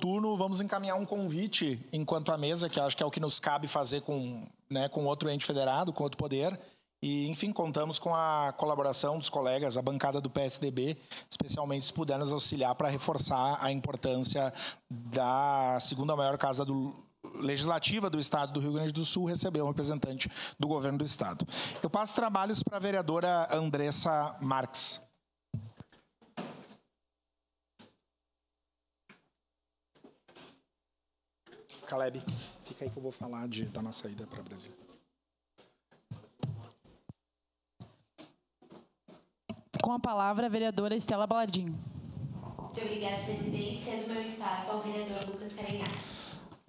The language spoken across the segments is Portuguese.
oportuno, vamos encaminhar um convite enquanto a mesa, que acho que é o que nos cabe fazer com outro ente federado, com outro poder. E, enfim, contamos com a colaboração dos colegas, a bancada do PSDB, especialmente se puder nos auxiliar para reforçar a importância da segunda maior casa legislativa do Estado do Rio Grande do Sul receber um representante do governo do Estado. Eu passo trabalhos para a vereadora Andressa Marques. Caleb, fica aí que eu vou falar da nossa ida para Brasília. Com a palavra, a vereadora Estela Balardim. Muito obrigada, presidente. Cedo meu espaço ao vereador Lucas Carenhar.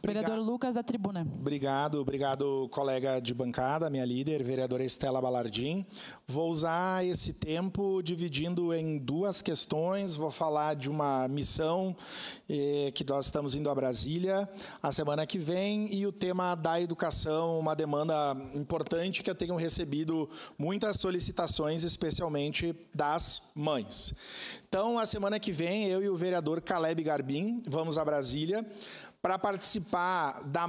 Vereador Lucas, da tribuna. Obrigado, colega de bancada, minha líder, vereadora Estela Balardim. Vou usar esse tempo dividindo em duas questões. Vou falar de uma missão que nós estamos indo a Brasília a semana que vem e o tema da educação, uma demanda importante que eu tenho recebido muitas solicitações, especialmente das mães. Então, a semana que vem, eu e o vereador Caleb Garbim vamos a Brasília para participar da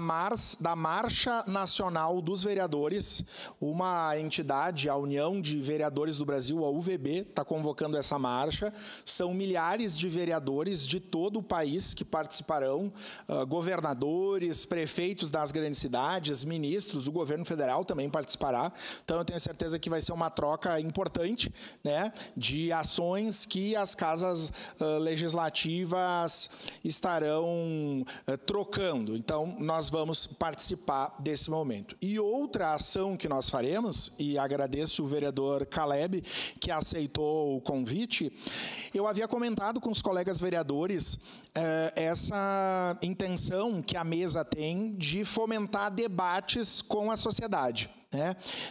Marcha Nacional dos Vereadores, uma entidade, a União de Vereadores do Brasil, a UVB, está convocando essa marcha. São milhares de vereadores de todo o país que participarão, governadores, prefeitos das grandes cidades, ministros, o governo federal também participará. Então, eu tenho certeza que vai ser uma troca importante, né, de ações que as casas legislativas estarão trocando. Então, nós vamos participar desse momento. E outra ação que nós faremos, e agradeço o vereador Caleb, que aceitou o convite, eu havia comentado com os colegas vereadores essa intenção que a mesa tem de fomentar debates com a sociedade.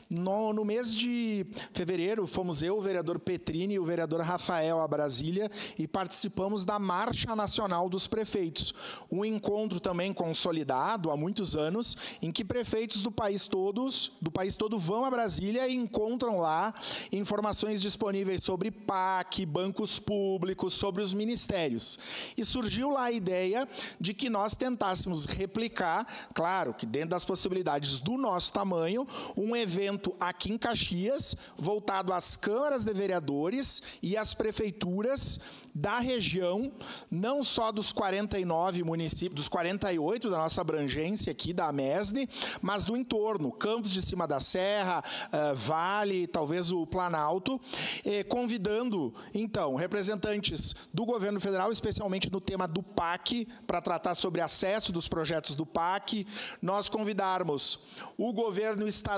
No mês de fevereiro, fomos eu, o vereador Petrini e o vereador Rafael a Brasília e participamos da Marcha Nacional dos Prefeitos. Um encontro também consolidado há muitos anos, em que prefeitos do país todo vão a Brasília e encontram lá informações disponíveis sobre PAC, bancos públicos, sobre os ministérios. E surgiu lá a ideia de que nós tentássemos replicar, claro que dentro das possibilidades do nosso tamanho, um evento aqui em Caxias, voltado às câmaras de vereadores e às prefeituras da região, não só dos 49 municípios, dos 48 da nossa abrangência aqui, da AMESD, mas do entorno, Campos de Cima da Serra, Vale, talvez o Planalto, convidando, então, representantes do governo federal, especialmente no tema do PAC, para tratar sobre acesso dos projetos do PAC, nós convidarmos o governo estadual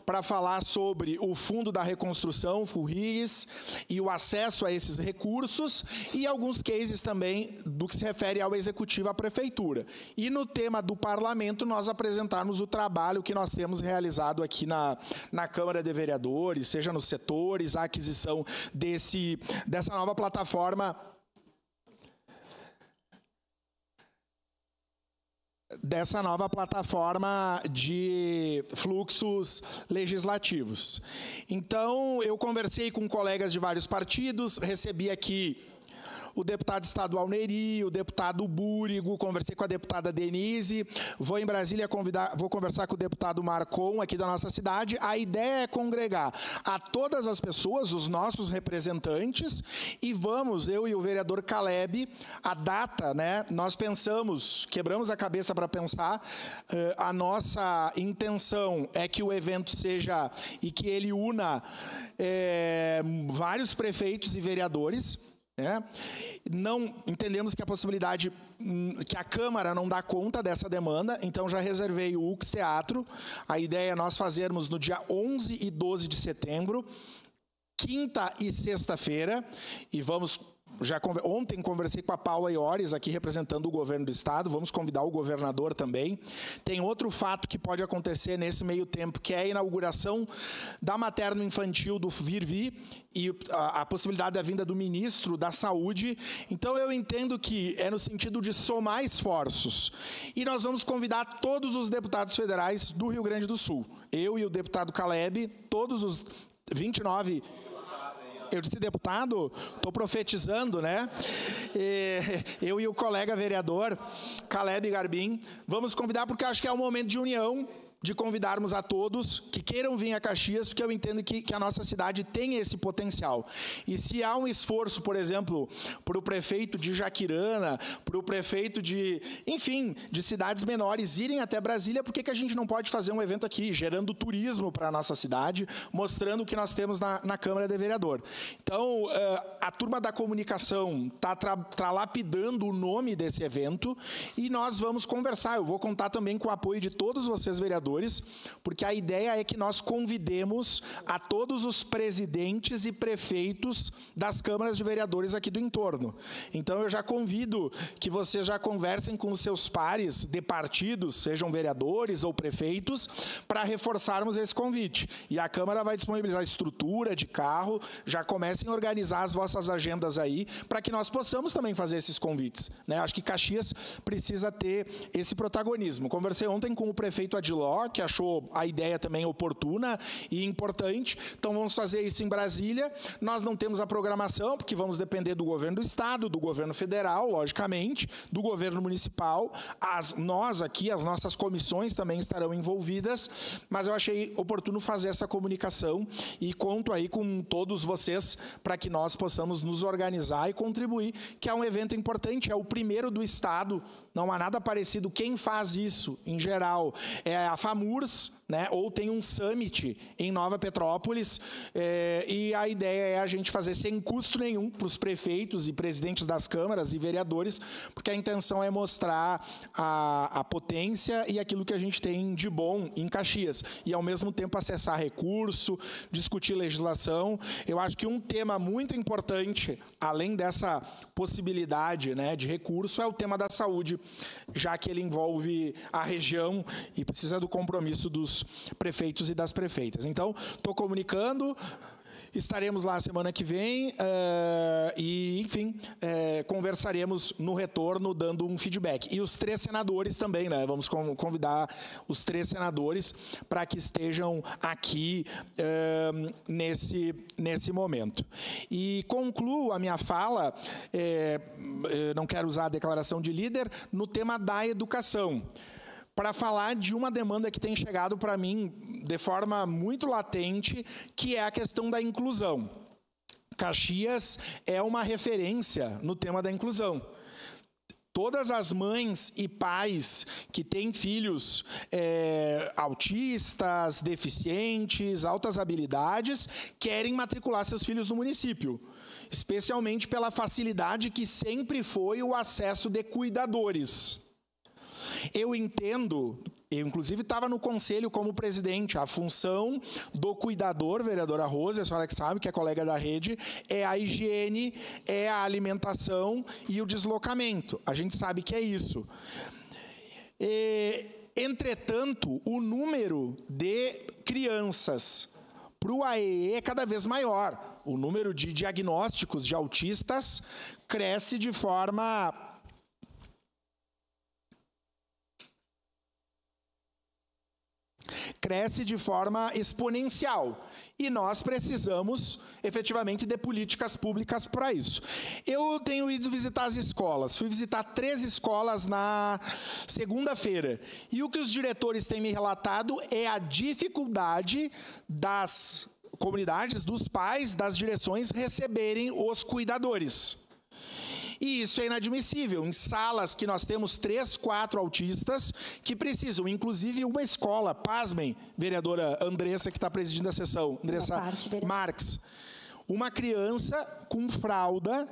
para falar sobre o Fundo da Reconstrução, FURRIS, e o acesso a esses recursos, e alguns cases também do que se refere ao executivo, à prefeitura. E no tema do parlamento, nós apresentarmos o trabalho que nós temos realizado aqui na Câmara de Vereadores, seja nos setores, a aquisição dessa nova plataforma de fluxos legislativos. Então, eu conversei com colegas de vários partidos, recebi aqui o deputado estadual Neri, o deputado Búrigo, conversei com a deputada Denise, vou em Brasília vou conversar com o deputado Marcon, aqui da nossa cidade. A ideia é congregar a todas as pessoas, os nossos representantes, e vamos, eu e o vereador Caleb, a data, né, nós pensamos, quebramos a cabeça para pensar, a nossa intenção é que o evento seja, e que ele una vários prefeitos e vereadores. Não entendemos que a possibilidade que a Câmara não dá conta dessa demanda, então já reservei o UX Teatro. A ideia é nós fazermos no dia 11 e 12 de setembro, quinta e sexta-feira, e vamos... Ontem conversei com a Paula Iores, aqui representando o governo do estado, vamos convidar o governador também. Tem outro fato que pode acontecer nesse meio tempo, que é a inauguração da materno-infantil do Virvi e a possibilidade da vinda do ministro da Saúde. Então, eu entendo que é no sentido de somar esforços. E nós vamos convidar todos os deputados federais do Rio Grande do Sul. Eu e o deputado Caleb, todos os 29... Eu disse, deputado, estou profetizando, né? Eu e o colega vereador, Caleb Garbim, vamos convidar, porque acho que é um momento de união, de convidarmos a todos que queiram vir a Caxias, porque eu entendo que a nossa cidade tem esse potencial. E se há um esforço, por exemplo, para o prefeito de Jaquirana, para o prefeito de, enfim, de cidades menores irem até Brasília, por que a gente não pode fazer um evento aqui, gerando turismo para a nossa cidade, mostrando o que nós temos na Câmara de Vereador. Então, a turma da comunicação está lapidando o nome desse evento e nós vamos conversar. Eu vou contar também com o apoio de todos vocês, vereadores, porque a ideia é que nós convidemos a todos os presidentes e prefeitos das câmaras de vereadores aqui do entorno. Então, eu já convido que vocês já conversem com os seus pares de partidos, sejam vereadores ou prefeitos, para reforçarmos esse convite. E a Câmara vai disponibilizar estrutura de carro, já comecem a organizar as vossas agendas aí, para que nós possamos também fazer esses convites, né? Acho que Caxias precisa ter esse protagonismo. Conversei ontem com o prefeito Adiló, que achou a ideia também oportuna e importante. Então, vamos fazer isso em Brasília. Nós não temos a programação, porque vamos depender do governo do Estado, do governo federal, logicamente, do governo municipal. Nós aqui, as nossas comissões também estarão envolvidas, mas eu achei oportuno fazer essa comunicação e conto aí com todos vocês para que nós possamos nos organizar e contribuir, que é um evento importante, é o primeiro do Estado, não há nada parecido. Quem faz isso, em geral, é a FAMURS, né? Ou tem um summit em Nova Petrópolis, e a ideia é a gente fazer sem custo nenhum para os prefeitos e presidentes das câmaras e vereadores, porque a intenção é mostrar a potência e aquilo que a gente tem de bom em Caxias, e ao mesmo tempo acessar recurso, discutir legislação. Eu acho que um tema muito importante, além dessa possibilidade, né, de recurso, é o tema da saúde, já que ele envolve a região e precisa do compromisso dos prefeitos e das prefeitas. Então, estou comunicando, estaremos lá semana que vem e, enfim, conversaremos no retorno, dando um feedback. E os 3 senadores também, né? Vamos convidar os 3 senadores para que estejam aqui nesse momento. E concluo a minha fala, não quero usar a declaração de líder, no tema da educação, para falar de uma demanda que tem chegado para mim de forma muito latente, que é a questão da inclusão. Caxias é uma referência no tema da inclusão. Todas as mães e pais que têm filhos autistas, deficientes, altas habilidades, querem matricular seus filhos no município, especialmente pela facilidade que sempre foi o acesso de cuidadores. Eu entendo, eu inclusive estava no conselho como presidente, a função do cuidador, vereadora Rose, a senhora que sabe, que é colega da rede, é a higiene, é a alimentação e o deslocamento. A gente sabe que é isso. Entretanto, o número de crianças para o AEE é cada vez maior. O número de diagnósticos de autistas cresce de forma exponencial. E nós precisamos, efetivamente, de políticas públicas para isso. Eu tenho ido visitar as escolas. Fui visitar 3 escolas na segunda-feira. E o que os diretores têm me relatado é a dificuldade das comunidades, dos pais, das direções receberem os cuidadores. E isso é inadmissível. Em salas que nós temos 3, 4 autistas que precisam, inclusive uma escola, pasmem, vereadora Andressa, que está presidindo a sessão, Andressa Marques, uma criança com fralda,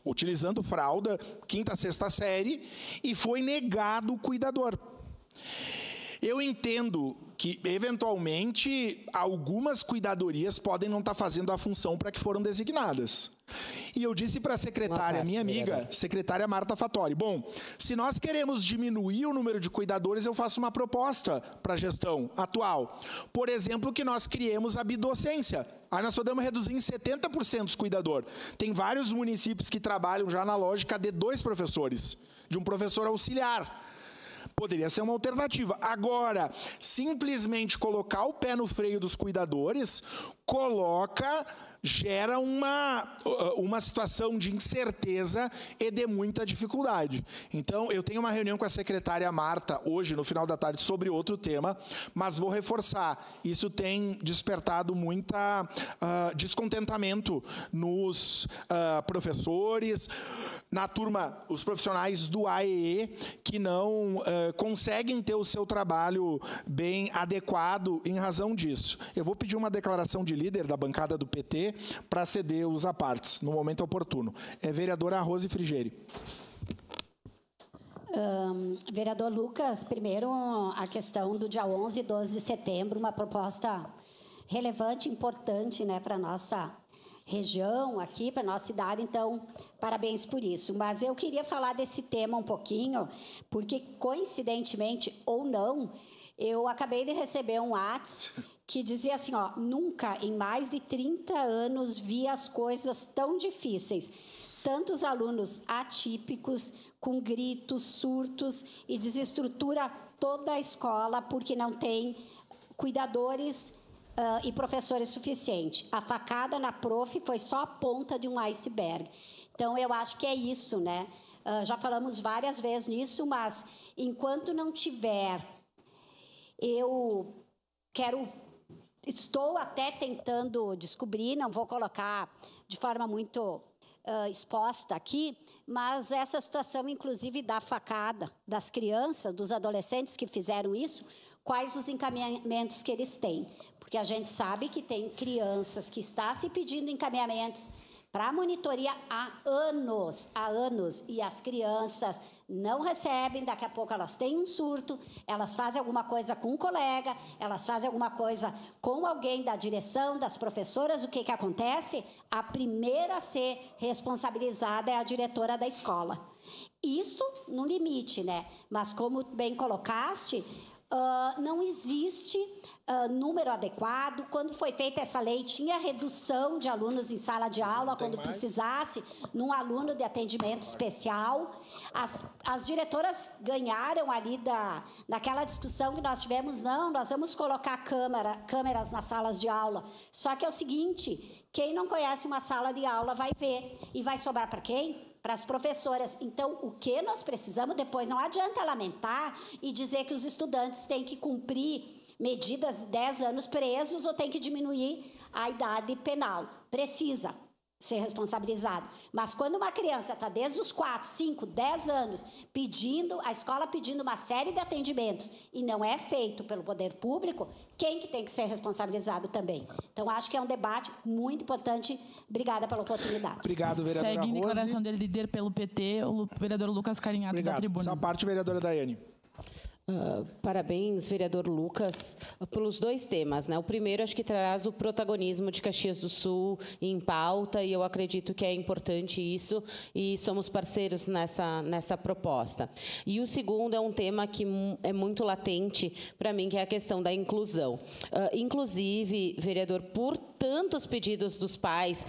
utilizando fralda, 5ª, 6ª série, e foi negado o cuidador. Eu entendo que, eventualmente, algumas cuidadorias podem não estar fazendo a função para que foram designadas. E eu disse para a secretária, minha amiga, secretária Marta Fattori, bom, se nós queremos diminuir o número de cuidadores, eu faço uma proposta para a gestão atual. Por exemplo, que nós criemos a bidocência. Aí nós podemos reduzir em 70% os cuidadores. Tem vários municípios que trabalham já na lógica de 2 professores, de um professor auxiliar. Poderia ser uma alternativa. Agora, simplesmente colocar o pé no freio dos cuidadores, coloca gera uma situação de incerteza e de muita dificuldade. Então, eu tenho uma reunião com a secretária Marta hoje, no final da tarde, sobre outro tema, mas vou reforçar, isso tem despertado muita descontentamento nos professores, na turma, os profissionais do AEE, que não conseguem ter o seu trabalho bem adequado em razão disso. Eu vou pedir uma declaração de líder da bancada do PT para ceder os apartes, no momento oportuno. Vereadora Rose Frigeri. Vereador Lucas, primeiro a questão do dia 11 e 12 de setembro, uma proposta relevante, importante, né, para a nossa região aqui, para a nossa cidade, então, parabéns por isso. Mas eu queria falar desse tema um pouquinho, porque, coincidentemente ou não, eu acabei de receber um WhatsApp que dizia assim, ó, nunca em mais de 30 anos vi as coisas tão difíceis. Tantos alunos atípicos, com gritos, surtos e desestrutura toda a escola porque não tem cuidadores e professores suficientes. A facada na prof foi só a ponta de um iceberg. Então, eu acho que é isso, né? Já falamos várias vezes nisso, mas enquanto não tiver... Estou até tentando descobrir, não vou colocar de forma muito exposta aqui, mas essa situação, inclusive, da facada das crianças, dos adolescentes que fizeram isso, quais os encaminhamentos que eles têm. Porque a gente sabe que tem crianças que estão se pedindo encaminhamentos para a monitoria há anos, e as crianças não recebem, daqui a pouco elas têm um surto, elas fazem alguma coisa com um colega, elas fazem alguma coisa com alguém da direção, das professoras, o que acontece? A primeira a ser responsabilizada é a diretora da escola. Isso no limite, né? Mas como bem colocaste, não existe número adequado. Quando foi feita essa lei, tinha redução de alunos em sala de aula, quando precisasse, num aluno de atendimento especial. As diretoras ganharam ali daquela discussão que nós tivemos, não, nós vamos colocar câmeras nas salas de aula. Só que é o seguinte, quem não conhece uma sala de aula vai ver. E vai sobrar para quem? Para as professoras. Então, o que nós precisamos depois, não adianta lamentar e dizer que os estudantes têm que cumprir medidas de 10 anos presos ou tem que diminuir a idade penal. Precisa ser responsabilizado. Mas quando uma criança está desde os 4, 5, 10 anos a escola pedindo uma série de atendimentos e não é feito pelo poder público, quem que tem que ser responsabilizado também? Então, acho que é um debate muito importante. Obrigada pela oportunidade. Obrigado, vereadora Rose. Segue em declaração de líder pelo PT, o vereador Lucas Carinhato, da tribuna. Essa parte, vereadora Daiane. Parabéns, vereador Lucas, pelos dois temas, né? O primeiro, acho que traz o protagonismo de Caxias do Sul em pauta, e eu acredito que é importante isso, e somos parceiros nessa proposta. E o segundo é um tema que é muito latente para mim, que é a questão da inclusão. Inclusive, vereador, por tantos pedidos dos pais,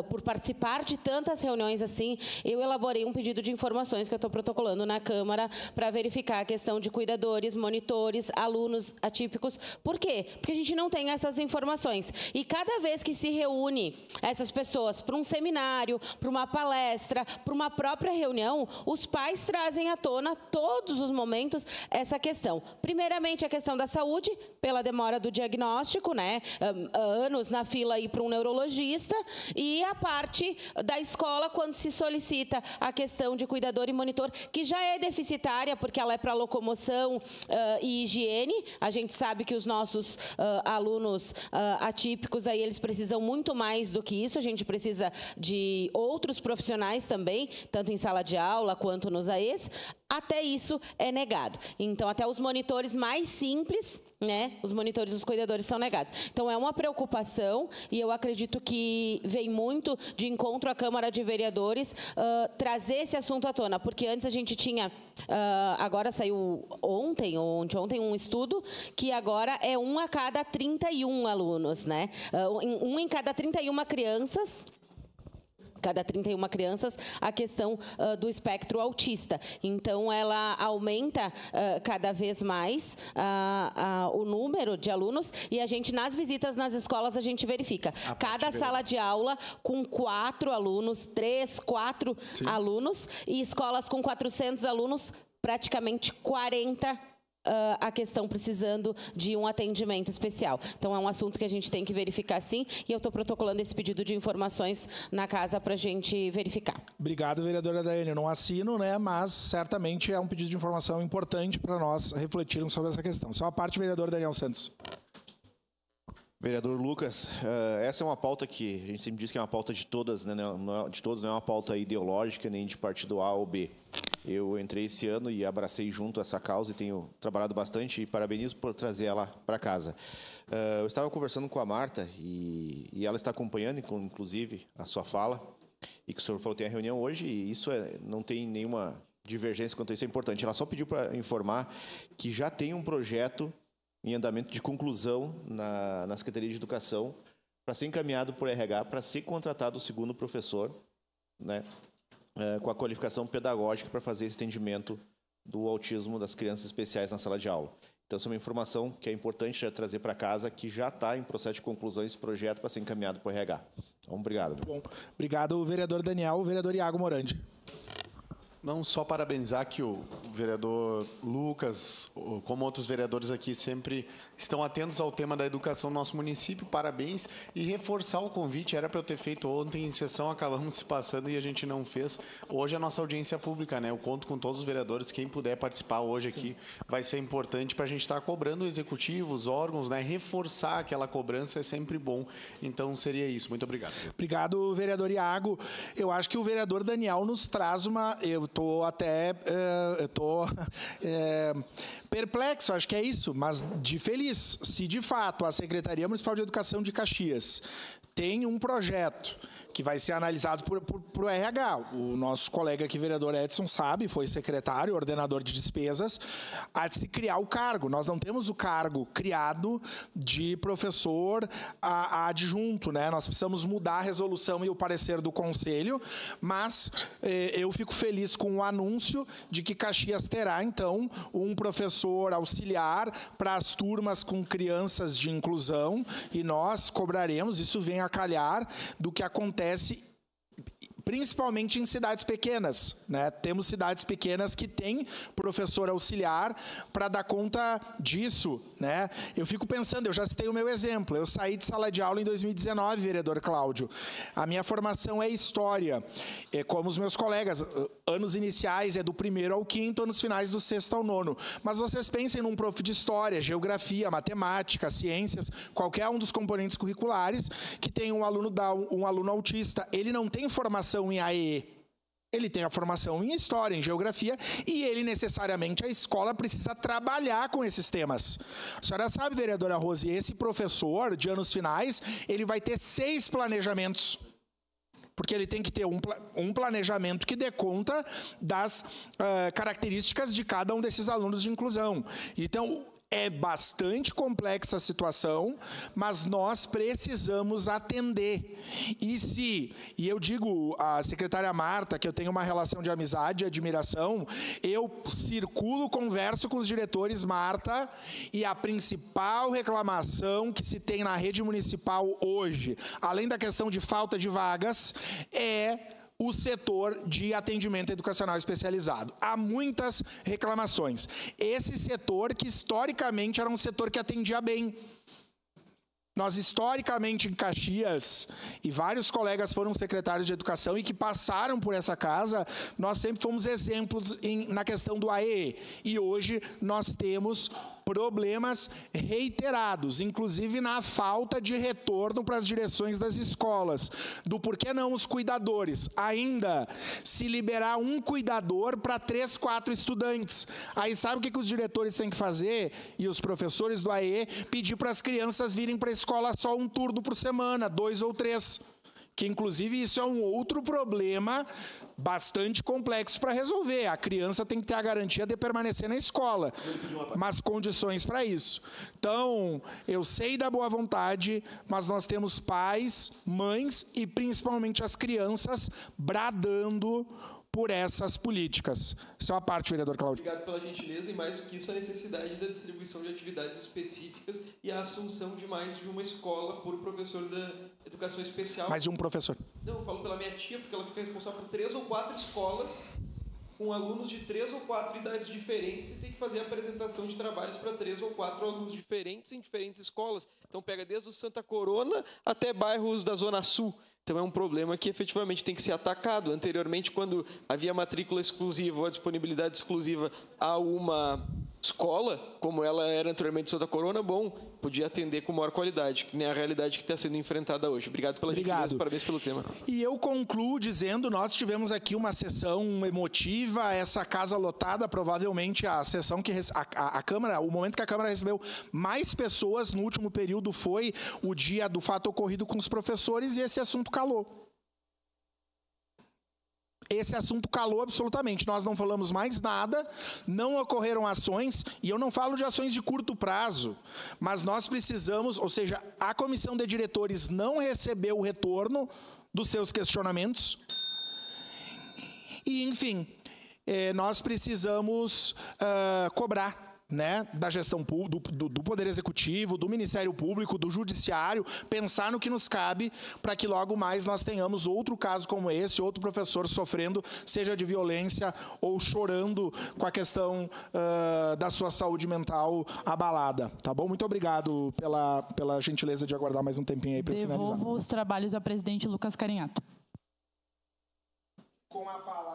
por participar de tantas reuniões assim, eu elaborei um pedido de informações que eu estou protocolando na Câmara para verificar a questão de cuidadores, monitores, alunos atípicos. Por quê? Porque a gente não tem essas informações. E cada vez que se reúne essas pessoas para um seminário, para uma palestra, para uma própria reunião, os pais trazem à tona todos os momentos essa questão. Primeiramente, a questão da saúde, pela demora do diagnóstico, né? Anos na fila aí para um neurologista, e a parte da escola, quando se solicita a questão de cuidador e monitor, que já é deficitária, porque ela é para locomoção e higiene. A gente sabe que os nossos alunos atípicos, aí eles precisam muito mais do que isso. A gente precisa de outros profissionais também, tanto em sala de aula quanto nos AEs. Até isso é negado. Então, até os monitores mais simples, né, os monitores, os cuidadores são negados. Então, é uma preocupação, e eu acredito que vem muito de encontro à Câmara de Vereadores trazer esse assunto à tona, porque antes a gente tinha, agora saiu ontem um estudo, que agora é 1 a cada 31 alunos, né? 1 em cada 31 crianças cada 31 crianças, a questão do espectro autista. Então, ela aumenta cada vez mais o número de alunos e a gente, nas visitas nas escolas, a gente verifica. Cada sala de aula com 4 alunos, 3, 4 alunos, e escolas com 400 alunos, praticamente 40 a questão precisando de um atendimento especial. Então, é um assunto que a gente tem que verificar, sim, e eu estou protocolando esse pedido de informações na casa para a gente verificar. Obrigado, vereadora Daiane. Eu não assino, né, mas certamente é um pedido de informação importante para nós refletirmos sobre essa questão. Só a parte, vereador Daniel Santos. Vereador Lucas, essa é uma pauta que a gente sempre diz que é uma pauta de todas, né? De todos, não é uma pauta ideológica nem de partido A ou B. Eu entrei esse ano e abracei junto essa causa e tenho trabalhado bastante e parabenizo por trazer ela para casa. Eu estava conversando com a Marta e ela está acompanhando, inclusive, a sua fala, e que o senhor falou que tem a reunião hoje, e isso não tem nenhuma divergência quanto a isso, é importante. Ela só pediu para informar que já tem um projeto em andamento de conclusão na Secretaria de Educação para ser encaminhado por RH, para ser contratado o segundo professor, né, com a qualificação pedagógica para fazer esse atendimento do autismo das crianças especiais na sala de aula. Então, essa é uma informação que é importante já trazer para casa, que já está em processo de conclusão esse projeto para ser encaminhado por RH. Então, obrigado. Muito bom. Obrigado, vereador Daniel. O vereador Iago Morandi. Não só parabenizar que o vereador Lucas, como outros vereadores aqui, sempre estão atentos ao tema da educação no nosso município. Parabéns. E reforçar o convite. Era para eu ter feito ontem em sessão, acabamos se passando e a gente não fez. Hoje é a nossa audiência pública, né? Eu conto com todos os vereadores. Quem puder participar hoje aqui vai ser importante para a gente estar cobrando o executivo, os órgãos, né? Reforçar aquela cobrança é sempre bom. Então, seria isso. Muito obrigado. Obrigado, vereador Iago. Eu acho que o vereador Daniel nos traz uma... Estou até perplexo, acho que é isso, mas de feliz. Se, de fato, a Secretaria Municipal de Educação de Caxias tem um projeto que vai ser analisado por RH. O nosso colega aqui, vereador Edson, sabe, foi secretário, ordenador de despesas, há de se criar o cargo. Nós não temos o cargo criado de professor adjunto, né? Nós precisamos mudar a resolução e o parecer do Conselho, mas eu fico feliz com o anúncio de que Caxias terá, então, um professor auxiliar para as turmas com crianças de inclusão, e nós cobraremos, isso vem a calhar, do que acontece principalmente em cidades pequenas, né? Temos cidades pequenas que têm professor auxiliar para dar conta disso, né? Eu fico pensando, eu já citei o meu exemplo, eu saí de sala de aula em 2019, vereador Cláudio. A minha formação é história, como os meus colegas, anos iniciais é do 1º ao 5º, anos finais do 6º ao 9º. Mas vocês pensem num prof de história, geografia, matemática, ciências, qualquer um dos componentes curriculares que tem um aluno autista, ele não tem formação em AE, ele tem a formação em história, em geografia, e ele necessariamente, a escola precisa trabalhar com esses temas. A senhora sabe, vereadora Rose, esse professor de anos finais, ele vai ter 6 planejamentos, porque ele tem que ter um planejamento que dê conta das características de cada um desses alunos de inclusão. Então, é bastante complexa a situação, mas nós precisamos atender. E eu digo à secretária Marta, que eu tenho uma relação de amizade e admiração, eu circulo, converso com os diretores, Marta, e a principal reclamação que se tem na rede municipal hoje, além da questão de falta de vagas, é o setor de atendimento educacional especializado. Há muitas reclamações. Esse setor, que historicamente era um setor que atendia bem. Nós, historicamente, em Caxias, e vários colegas foram secretários de educação e que passaram por essa casa, nós sempre fomos exemplos na questão do AE. E hoje nós temos problemas reiterados, inclusive na falta de retorno para as direções das escolas. Do porquê não os cuidadores? Ainda se liberar um cuidador para 3, 4 estudantes. Aí sabe o que os diretores têm que fazer? E os professores do AE, pedir para as crianças virem para a escola só um turno por semana, 2 ou 3. Que, inclusive, isso é um outro problema bastante complexo para resolver. A criança tem que ter a garantia de permanecer na escola, mas condições para isso. Então, eu sei da boa vontade, mas nós temos pais, mães e, principalmente, as crianças bradando por essas políticas. Essa é uma parte, vereador Cláudio. Obrigado pela gentileza e, mais do que isso, a necessidade da distribuição de atividades específicas e a assunção de mais de uma escola por professor da educação especial. Mais de um professor. Não, eu falo pela minha tia, porque ela fica responsável por 3 ou 4 escolas com alunos de 3 ou 4 idades diferentes e tem que fazer a apresentação de trabalhos para 3 ou 4 alunos diferentes em diferentes escolas. Então, pega desde o Santa Corona até bairros da Zona Sul. Então, é um problema que efetivamente tem que ser atacado. Anteriormente, quando havia matrícula exclusiva ou a disponibilidade exclusiva a uma escola, como ela era anteriormente Santa Corona, bom, podia atender com maior qualidade, que nem a realidade que está sendo enfrentada hoje. Obrigado pela gentileza, parabéns pelo tema. E eu concluo dizendo, nós tivemos aqui uma sessão emotiva, essa casa lotada, provavelmente a sessão que a Câmara, o momento que a Câmara recebeu mais pessoas no último período foi o dia do fato ocorrido com os professores e esse assunto calou. Esse assunto calou absolutamente. Nós não falamos mais nada, não ocorreram ações, e eu não falo de ações de curto prazo, mas nós precisamos, ou seja, a comissão de diretores não recebeu o retorno dos seus questionamentos, e, enfim, nós precisamos cobrar, né, da gestão do Poder Executivo, do Ministério Público, do Judiciário, pensar no que nos cabe para que logo mais nós tenhamos outro caso como esse, outro professor sofrendo, seja de violência ou chorando com a questão da sua saúde mental abalada. Tá bom? Muito obrigado pela gentileza de aguardar mais um tempinho aí para finalizar. Devolvo os trabalhos ao presidente Lucas Carinhato. Com a palavra.